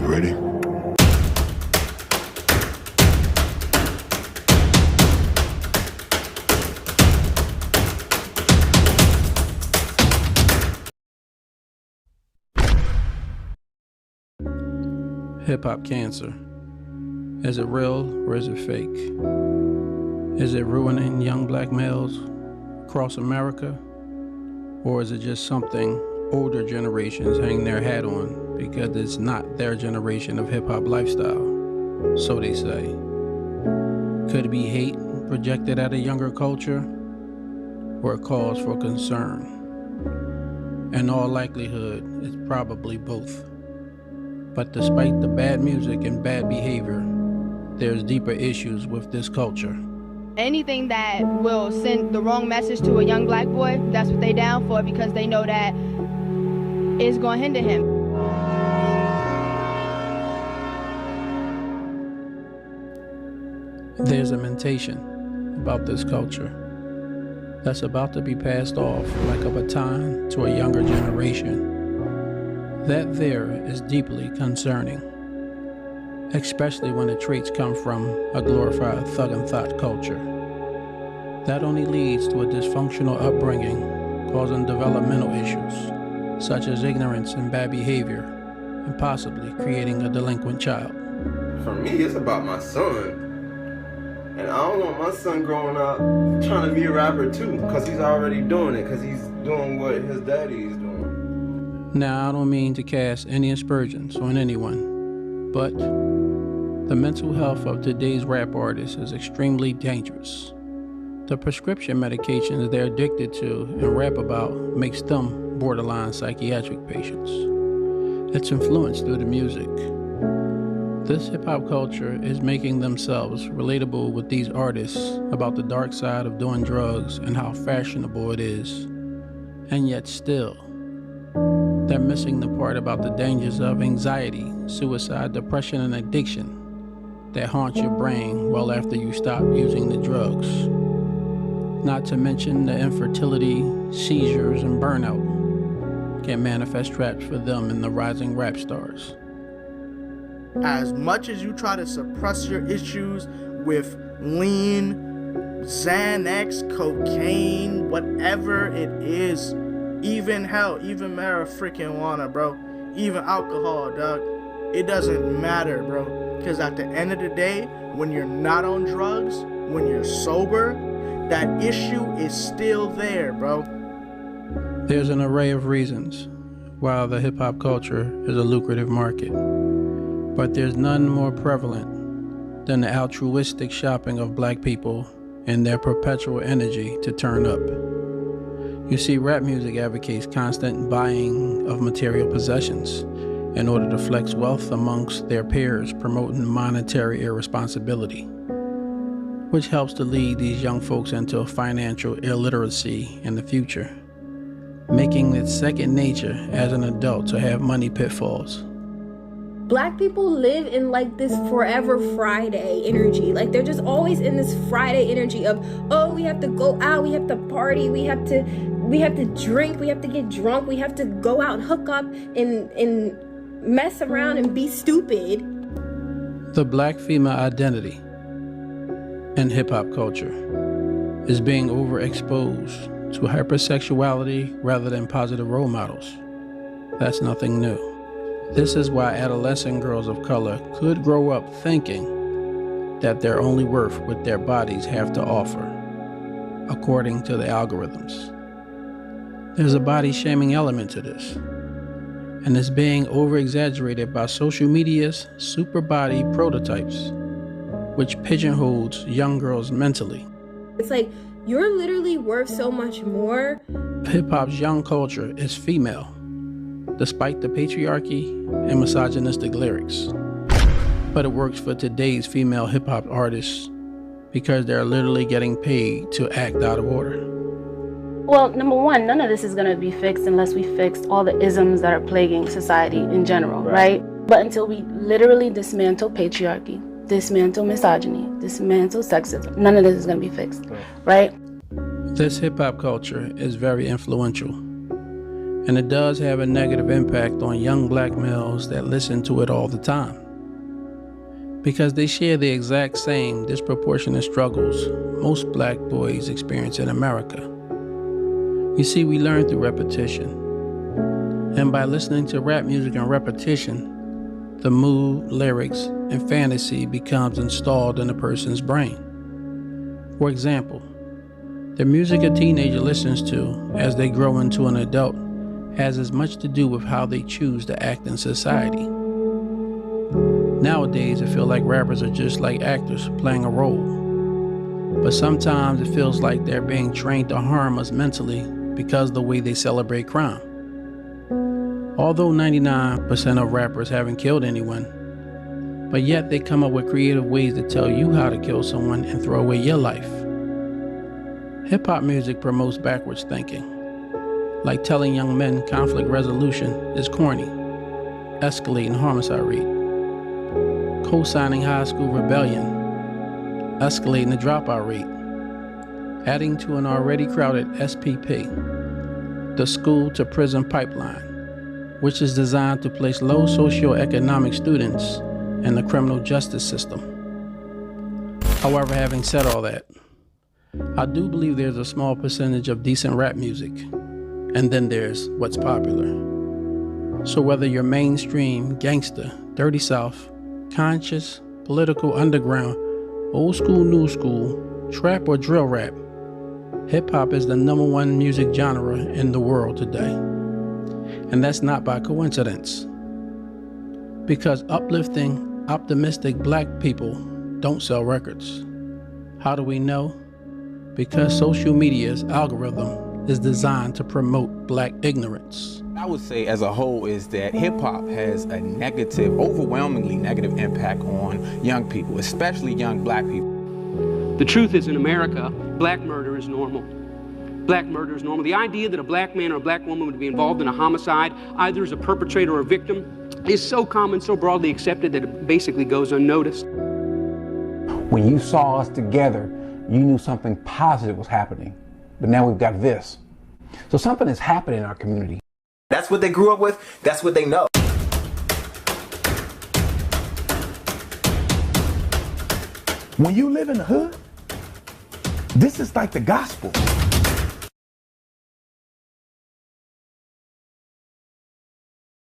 ready? Hip-hop cancer. Is it real or is it fake? Is it ruining young black males across America? Or is it just something older generations hang their hat on because it's not their generation of hip-hop lifestyle? So they say. Could it be hate projected at a younger culture or a cause for concern? In all likelihood, it's probably both. But despite the bad music and bad behavior, there's deeper issues with this culture. Anything that will send the wrong message to a young black boy, that's what they down for, because they know that it's going to hinder him. There's a mentation about this culture that's about to be passed off like a baton to a younger generation. That there is deeply concerning, especially when the traits come from a glorified thug and thought culture. That only leads to a dysfunctional upbringing, causing developmental issues, such as ignorance and bad behavior, and possibly creating a delinquent child. For me, it's about my son. And I don't want my son growing up trying to be a rapper too, because he's already doing it, because he's doing what his daddy is doing. Now, I don't mean to cast any aspersions on anyone, but the mental health of today's rap artists is extremely dangerous. The prescription medications they're addicted to and rap about makes them borderline psychiatric patients. It's influenced through the music. This hip-hop culture is making themselves relatable with these artists about the dark side of doing drugs and how fashionable it is. And yet still, they're missing the part about the dangers of anxiety, suicide, depression, and addiction that haunt your brain well after you stop using the drugs. Not to mention the infertility, seizures, and burnout can manifest traps for them and the rising rap stars. As much as you try to suppress your issues with lean, Xanax, cocaine, whatever it is, even marijuana, bro, even alcohol, dog, it doesn't matter, bro, because at the end of the day, when you're not on drugs, when you're sober, that issue is still there, bro. There's an array of reasons why the hip-hop culture is a lucrative market, but there's none more prevalent than the altruistic shopping of black people and their perpetual energy to turn up. You see, rap music advocates constant buying of material possessions in order to flex wealth amongst their peers, promoting monetary irresponsibility, which helps to lead these young folks into a financial illiteracy in the future, making it second nature as an adult to have money pitfalls. Black people live in like this forever Friday energy. Like they're just always in this Friday energy of, oh, we have to go out, we have to party, we have to drink, we have to get drunk, we have to go out and hook up and mess around and be stupid. The black female identity in hip-hop culture is being overexposed to hypersexuality rather than positive role models. That's nothing new. This is why adolescent girls of color could grow up thinking that their only worth what their bodies have to offer, according to the algorithms. There's a body-shaming element to this, and it's being over-exaggerated by social media's super body prototypes, which pigeonholes young girls mentally. It's like, you're literally worth so much more. Hip-hop's young culture is female, despite the patriarchy and misogynistic lyrics. But it works for today's female hip-hop artists because they're literally getting paid to act out of order. Well, number one, none of this is going to be fixed unless we fix all the isms that are plaguing society in general, right? But until we literally dismantle patriarchy, dismantle misogyny, dismantle sexism, none of this is going to be fixed, right? This hip-hop culture is very influential, And it does have a negative impact on young black males that listen to it all the time, because they share the exact same disproportionate struggles most black boys experience in America. You see, we learn through repetition. And by listening to rap music and repetition, the mood, lyrics, and fantasy becomes installed in a person's brain. For example, the music a teenager listens to as they grow into an adult has as much to do with how they choose to act in society. Nowadays, it feels like rappers are just like actors playing a role. But sometimes it feels like they're being trained to harm us mentally because of the way they celebrate crime. Although 99% of rappers haven't killed anyone, but yet they come up with creative ways to tell you how to kill someone and throw away your life. Hip-hop music promotes backwards thinking, like telling young men conflict resolution is corny, escalating homicide rate, co-signing high school rebellion, escalating the dropout rate, adding to an already crowded SPP, the school to prison pipeline, which is designed to place low socioeconomic students in the criminal justice system. However, having said all that, I do believe there's a small percentage of decent rap music, and then there's what's popular. So whether you're mainstream, gangster, dirty south, conscious, political, underground, old school, new school, trap or drill rap, hip-hop is the #1 music genre in the world today. And that's not by coincidence. Because uplifting, optimistic black people don't sell records. How do we know? Because social media's algorithm is designed to promote black ignorance. I would say as a whole is that hip hop has a negative, overwhelmingly negative impact on young people, especially young black people. The truth is, in America, black murder is normal. Black murder is normal. The idea that a black man or a black woman would be involved in a homicide, either as a perpetrator or a victim, is so common, so broadly accepted that it basically goes unnoticed. When you saw us together, you knew something positive was happening. But now we've got this. So something is happening in our community. That's what they grew up with. That's what they know. When you live in the hood, this is like the gospel.